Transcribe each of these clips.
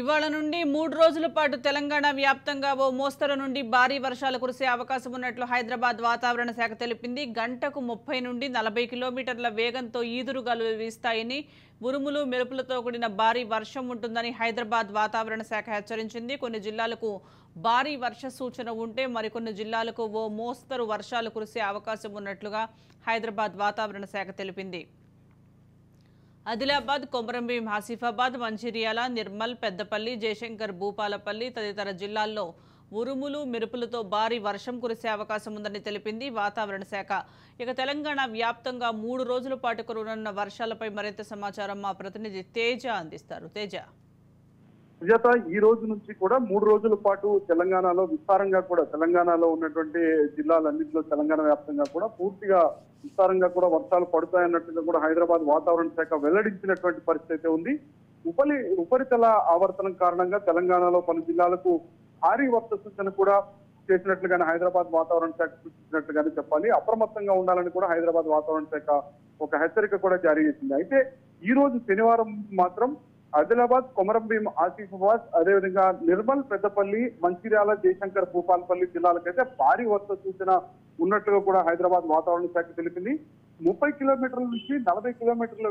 ఇవాళ నుండి 3 రోజుల పాటు తెలంగాణ వ్యాప్తంగా ఓ మోస్తరు నుండి భారీ వర్షాలు కురిసే అవకాశం ఉన్నట్లు హైదరాబాద్ వాతావరణ శాఖ తెలిపింది. గంటకు 30 నుండి 40 కిలోమీటర్ల వేగంతో ఈదురుగాలులు వీస్తాయని, ఉరుములు మెరుపులతో కూడిన భారీ వర్షం ఉంటుందని హైదరాబాద్ వాతావరణ శాఖ హెచ్చరించింది. కొన్ని జిల్లాలకు భారీ వర్ష సూచన ఉంటే మరికొన్ని జిల్లాలకు ఓ మోస్తరు వర్షాలు కురిసే అవకాశం ఉన్నట్లుగా హైదరాబాద్ వాతావరణ శాఖ తెలిపింది. ఆదిలాబాద్, కొమరంభీం, ఆసిఫాబాద్, మంచిర్యాల, నిర్మల్, పెద్దపల్లి, జయశంకర్, భూపాలపల్లి తదితర జిల్లాల్లో ఉరుములు మెరుపులతో భారీ వర్షం కురిసే అవకాశం ఉందని తెలిపింది వాతావరణ శాఖ. ఇక తెలంగాణ వ్యాప్తంగా 3 రోజుల పాటు కురవనున్న వర్షాలపై మరింత సమాచారం మా ప్రతినిధి తేజ అందిస్తారు. తేజ, సుజాత, ఈ రోజు నుంచి కూడా 3 రోజుల పాటు తెలంగాణలో విస్తారంగా కూడా తెలంగాణలో ఉన్నటువంటి జిల్లాలన్నింటిలో తెలంగాణ వ్యాప్తంగా కూడా పూర్తిగా విస్తారంగా కూడా వర్షాలు పడతాయన్నట్టుగా కూడా హైదరాబాద్ వాతావరణ శాఖ వెల్లడించినటువంటి పరిస్థితి అయితే ఉంది. ఉపరితల ఆవర్తనం కారణంగా తెలంగాణలో పలు జిల్లాలకు భారీ వర్ష సూచన కూడా చేసినట్లుగానే హైదరాబాద్ వాతావరణ శాఖ సూచించినట్లుగానే చెప్పాలి. అప్రమత్తంగా ఉండాలని కూడా హైదరాబాద్ వాతావరణ శాఖ ఒక హెచ్చరిక కూడా జారీ చేసింది. అయితే ఈ రోజు శనివారం మాత్రం ఆదిలాబాద్, కొమరంభీం, ఆసిఫాబాద్, అదేవిధంగా నిర్మల్, పెద్దపల్లి, మంచిర్యాల, జయశంకర్, భూపాలపల్లి జిల్లాలకైతే భారీ వర్ష సూచన ఉన్నట్లుగా కూడా హైదరాబాద్ వాతావరణ శాఖ తెలిపింది. 30 కిలోమీటర్ల నుంచి 40 కిలోమీటర్ల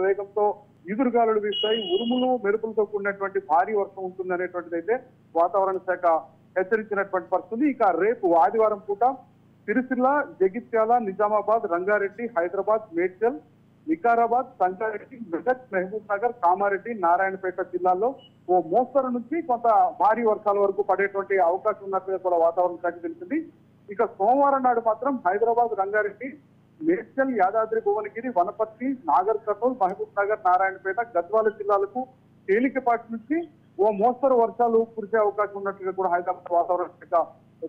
వేగంతో ఈదురుగాలులు వీస్తాయి, ఉరుములు మెరుపులతో కూడినటువంటి భారీ వర్షం ఉంటుంది అనేటువంటిది అయితే వాతావరణ శాఖ హెచ్చరించినటువంటి పరిస్థితి. ఇక రేపు ఆదివారం పూట సిరిసిల్ల, జగిత్యాల, నిజామాబాద్, రంగారెడ్డి, హైదరాబాద్, మేడ్చల్, వికారాబాద్, సంగారెడ్డి, మెదక్, మహబూబ్ నగర్, కామారెడ్డి, నారాయణపేట జిల్లాల్లో ఓ మోస్తరు నుంచి కొంత భారీ వర్షాల వరకు పడేటువంటి అవకాశం ఉన్నట్టుగా కూడా వాతావరణ శాఖ తెలిసింది. ఇక సోమవారం నాడు మాత్రం హైదరాబాద్, రంగారెడ్డి, మేడ్చల్, యాదాద్రి భువనగిరి, వనపర్తి, నాగర్ కర్నూల్, మహబూబ్ నగర్, నారాయణపేట, గద్వాల జిల్లాలకు తేలికపాటి నుంచి ఓ మోస్తరు వర్షాలు కురిసే అవకాశం ఉన్నట్టుగా కూడా హైదరాబాద్ వాతావరణ శాఖ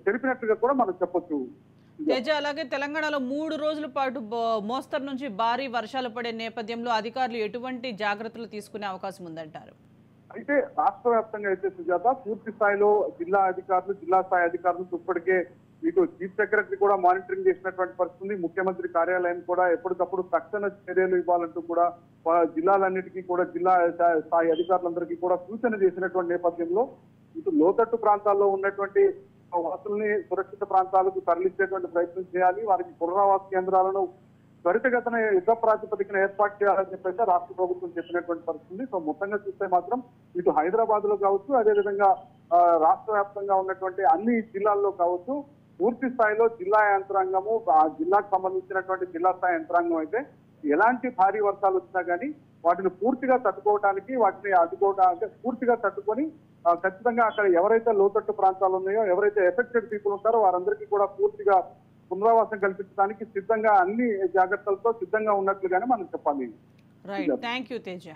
తెలిపినట్టుగా కూడా మనం చెప్పొచ్చు. తేజ, అలాగే తెలంగాణలో 3 రోజుల పాటు మోస్తరు నుంచి భారీ వర్షాలు పడే నేపథ్యంలో అధికారులు ఎటువంటి జాగ్రత్తలు తీసుకునే అవకాశం ఉందంటారు? అయితే రాష్ట్ర వ్యాప్తంగా అయితే సుజాత పూర్తి స్థాయిలో జిల్లా స్థాయి అధికారులు ఇప్పటికే మీకు చీఫ్ సెక్రటరీ కూడా మానిటరింగ్ చేసినటువంటి పరిస్థితి. ముఖ్యమంత్రి కార్యాలయం కూడా ఎప్పటికప్పుడు తక్షణ చర్యలు ఇవ్వాలంటూ కూడా జిల్లాలన్నిటికీ కూడా జిల్లా స్థాయి అధికారులందరికీ కూడా సూచన చేసినటువంటి నేపథ్యంలో ఇటు లోతట్టు ప్రాంతాల్లో ఉన్నటువంటి వాసుల్ని సురక్షిత ప్రాంతాలకు తరలించేటువంటి ప్రయత్నం చేయాలి, వారికి పునరావాస కేంద్రాలను త్వరితగతిన యుద్ధ ప్రాతిపదికన ఏర్పాటు చేయాలని చెప్పేసి రాష్ట్ర ప్రభుత్వం చెప్పినటువంటి పరిస్థితి. సో మొత్తంగా చూస్తే మాత్రం ఇటు హైదరాబాద్ లో కావచ్చు, అదేవిధంగా రాష్ట్ర వ్యాప్తంగా ఉన్నటువంటి అన్ని జిల్లాల్లో కావచ్చు పూర్తి స్థాయిలో జిల్లా యంత్రాంగము, ఆ జిల్లాకు సంబంధించినటువంటి జిల్లా స్థాయి యంత్రాంగం అయితే ఎలాంటి భారీ వర్షాలు వచ్చినా కానీ వాటిని పూర్తిగా తట్టుకోవడానికి, వాటిని అడ్డుకోవడానికి పూర్తిగా తట్టుకొని ఖచ్చితంగా అక్కడ ఎవరైతే లోతట్టు ప్రాంతాలు ఉన్నాయో, ఎవరైతే ఎఫెక్టెడ్ పీపుల్ ఉంటారో వారందరికీ కూడా పూర్తిగా పునరావాసం కల్పించడానికి సిద్ధంగా అన్ని జాగ్రత్తలతో సిద్ధంగా ఉన్నట్లుగానే మనం చెప్పాలి. Right, thank you Teja.